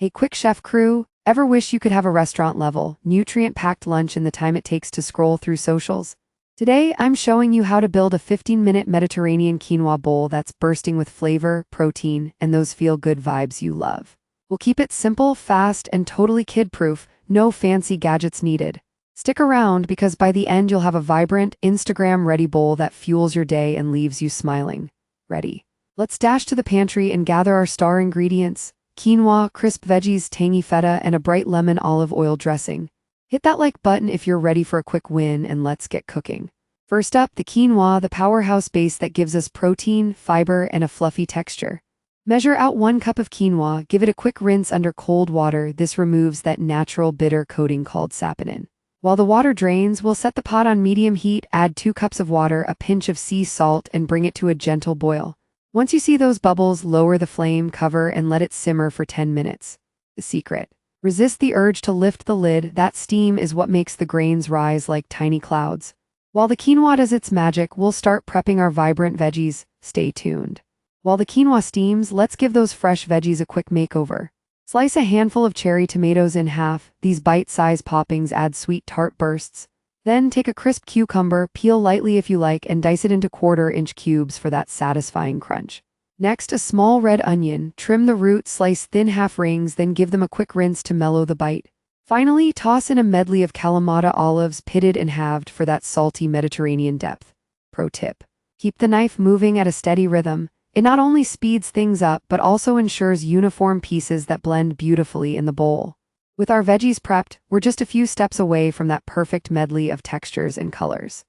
Hey, quick chef crew, ever wish you could have a restaurant-level, nutrient-packed lunch in the time it takes to scroll through socials? Today, I'm showing you how to build a 15-minute Mediterranean quinoa bowl that's bursting with flavor, protein, and those feel-good vibes you love. We'll keep it simple, fast, and totally kid-proof, no fancy gadgets needed. Stick around because by the end you'll have a vibrant, Instagram-ready bowl that fuels your day and leaves you smiling. Ready. Let's dash to the pantry and gather our star ingredients: quinoa, crisp veggies, tangy feta, and a bright lemon olive oil dressing. Hit that like button if you're ready for a quick win, and let's get cooking. First up, the quinoa, the powerhouse base that gives us protein, fiber, and a fluffy texture. Measure out 1 cup of quinoa, give it a quick rinse under cold water. This removes that natural bitter coating called saponin. While the water drains, we'll set the pot on medium heat, add 2 cups of water, a pinch of sea salt, and bring it to a gentle boil. Once you see those bubbles, lower the flame, cover, and let it simmer for 10 minutes. The secret: resist the urge to lift the lid. That steam is what makes the grains rise like tiny clouds. While the quinoa does its magic, we'll start prepping our vibrant veggies. Stay tuned. While the quinoa steams, let's give those fresh veggies a quick makeover. Slice a handful of cherry tomatoes in half. These bite-sized poppings add sweet tart bursts. Then take a crisp cucumber, peel lightly if you like, and dice it into 1/4-inch cubes for that satisfying crunch. Next, a small red onion. Trim the root, slice thin half rings, then give them a quick rinse to mellow the bite. Finally, toss in a medley of Kalamata olives, pitted and halved for that salty Mediterranean depth. Pro tip: keep the knife moving at a steady rhythm. It not only speeds things up, but also ensures uniform pieces that blend beautifully in the bowl. With our veggies prepped, we're just a few steps away from that perfect medley of textures and colors.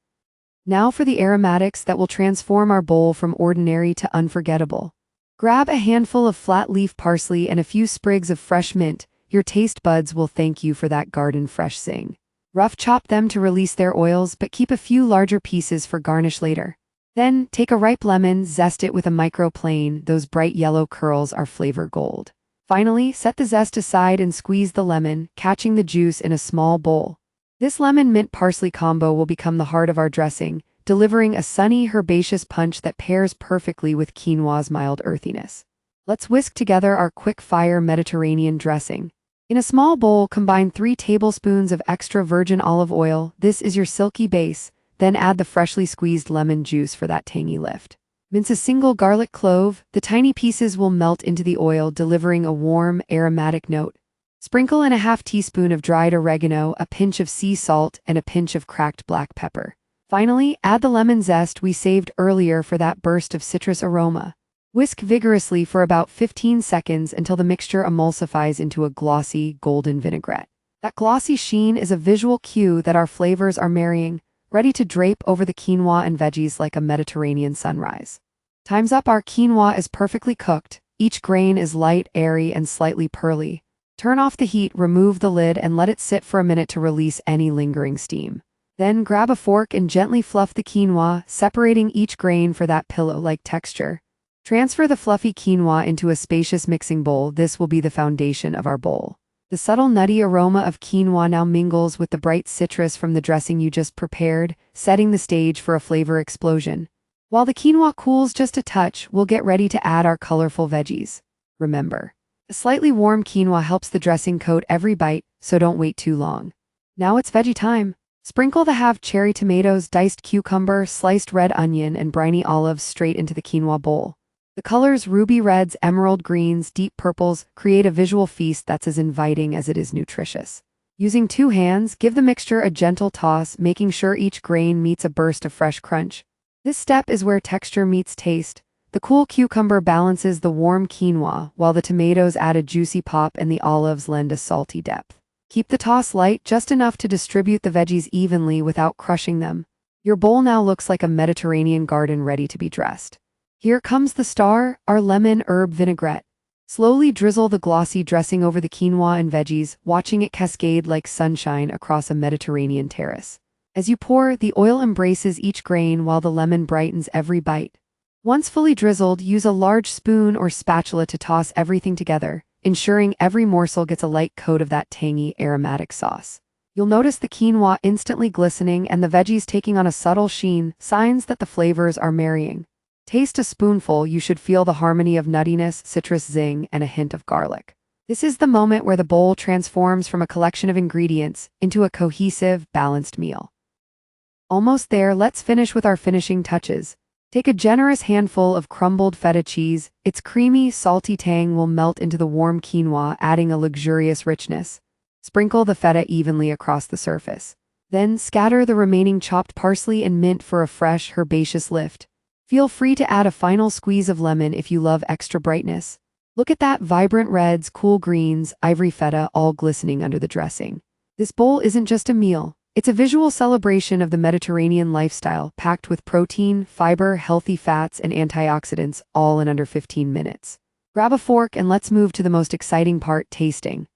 Now for the aromatics that will transform our bowl from ordinary to unforgettable. Grab a handful of flat leaf parsley and a few sprigs of fresh mint. Your taste buds will thank you for that garden fresh zing. Rough chop them to release their oils, but keep a few larger pieces for garnish later. Then, take a ripe lemon, zest it with a microplane. Those bright yellow curls are flavor gold. Finally, set the zest aside and squeeze the lemon, catching the juice in a small bowl. This lemon-mint-parsley combo will become the heart of our dressing, delivering a sunny, herbaceous punch that pairs perfectly with quinoa's mild earthiness. Let's whisk together our quick-fire Mediterranean dressing. In a small bowl, combine 3 tablespoons of extra virgin olive oil. This is your silky base. Then add the freshly squeezed lemon juice for that tangy lift. Mince a single garlic clove. The tiny pieces will melt into the oil, delivering a warm, aromatic note. Sprinkle in a half teaspoon of dried oregano, a pinch of sea salt, and a pinch of cracked black pepper. Finally, add the lemon zest we saved earlier for that burst of citrus aroma. Whisk vigorously for about 15 seconds until the mixture emulsifies into a glossy, golden vinaigrette. That glossy sheen is a visual cue that our flavors are marrying, ready to drape over the quinoa and veggies like a Mediterranean sunrise. Time's up. Our quinoa is perfectly cooked. Each grain is light, airy, and slightly pearly. Turn off the heat, remove the lid, and let it sit for a minute to release any lingering steam. Then grab a fork and gently fluff the quinoa, separating each grain for that pillow-like texture. Transfer the fluffy quinoa into a spacious mixing bowl. This will be the foundation of our bowl. The subtle nutty aroma of quinoa now mingles with the bright citrus from the dressing you just prepared, setting the stage for a flavor explosion. While the quinoa cools just a touch, we'll get ready to add our colorful veggies. Remember, a slightly warm quinoa helps the dressing coat every bite, so don't wait too long. Now it's veggie time. Sprinkle the halved cherry tomatoes, diced cucumber, sliced red onion, and briny olives straight into the quinoa bowl. The colors ruby reds, emerald greens, deep purples create a visual feast that's as inviting as it is nutritious. Using 2 hands, give the mixture a gentle toss, making sure each grain meets a burst of fresh crunch. This step is where texture meets taste. The cool cucumber balances the warm quinoa, while the tomatoes add a juicy pop and the olives lend a salty depth. Keep the toss light, just enough to distribute the veggies evenly without crushing them. Your bowl now looks like a Mediterranean garden ready to be dressed. Here comes the star, our lemon herb vinaigrette. Slowly drizzle the glossy dressing over the quinoa and veggies, watching it cascade like sunshine across a Mediterranean terrace. As you pour, the oil embraces each grain while the lemon brightens every bite. Once fully drizzled, use a large spoon or spatula to toss everything together, ensuring every morsel gets a light coat of that tangy, aromatic sauce. You'll notice the quinoa instantly glistening and the veggies taking on a subtle sheen, signs that the flavors are marrying. Taste a spoonful, you should feel the harmony of nuttiness, citrus zing, and a hint of garlic. This is the moment where the bowl transforms from a collection of ingredients into a cohesive, balanced meal. Almost there, let's finish with our finishing touches. Take a generous handful of crumbled feta cheese. Its creamy, salty tang will melt into the warm quinoa, adding a luxurious richness. Sprinkle the feta evenly across the surface. Then scatter the remaining chopped parsley and mint for a fresh, herbaceous lift. Feel free to add a final squeeze of lemon if you love extra brightness. Look at that: vibrant reds, cool greens, ivory feta, all glistening under the dressing. This bowl isn't just a meal. It's a visual celebration of the Mediterranean lifestyle, packed with protein, fiber, healthy fats, and antioxidants, all in under 15 minutes. Grab a fork and let's move to the most exciting part: tasting.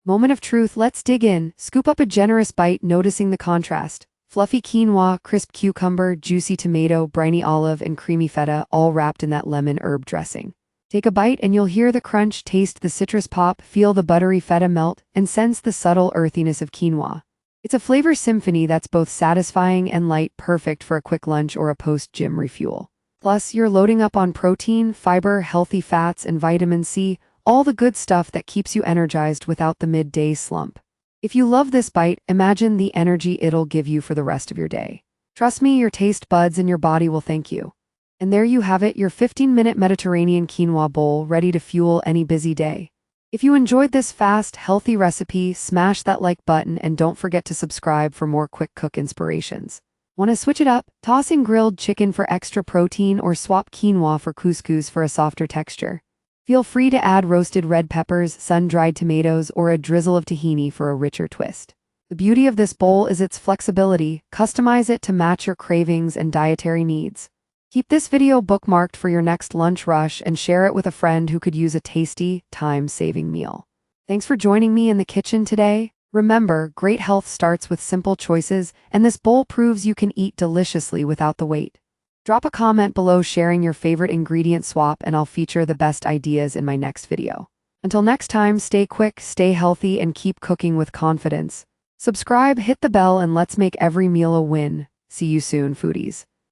Moment of truth, let's dig in. Scoop up a generous bite, noticing the contrast. Fluffy quinoa, crisp cucumber, juicy tomato, briny olive, and creamy feta, all wrapped in that lemon herb dressing. Take a bite and you'll hear the crunch, taste the citrus pop, feel the buttery feta melt, and sense the subtle earthiness of quinoa. It's a flavor symphony that's both satisfying and light, perfect for a quick lunch or a post-gym refuel. Plus, you're loading up on protein, fiber, healthy fats, and vitamin C, all the good stuff that keeps you energized without the midday slump. If you love this bite, imagine the energy it'll give you for the rest of your day. Trust me, your taste buds and your body will thank you. And there you have it, your 15-minute Mediterranean quinoa bowl, ready to fuel any busy day. If you enjoyed this fast, healthy recipe, smash that like button and don't forget to subscribe for more quick cook inspirations. Want to switch it up? Toss in grilled chicken for extra protein or swap quinoa for couscous for a softer texture. Feel free to add roasted red peppers, sun-dried tomatoes, or a drizzle of tahini for a richer twist. The beauty of this bowl is its flexibility. Customize it to match your cravings and dietary needs. Keep this video bookmarked for your next lunch rush and share it with a friend who could use a tasty, time-saving meal. Thanks for joining me in the kitchen today. Remember, great health starts with simple choices, and this bowl proves you can eat deliciously without the wait. Drop a comment below sharing your favorite ingredient swap, and I'll feature the best ideas in my next video. Until next time, stay quick, stay healthy, and keep cooking with confidence. Subscribe, hit the bell, and let's make every meal a win. See you soon, foodies.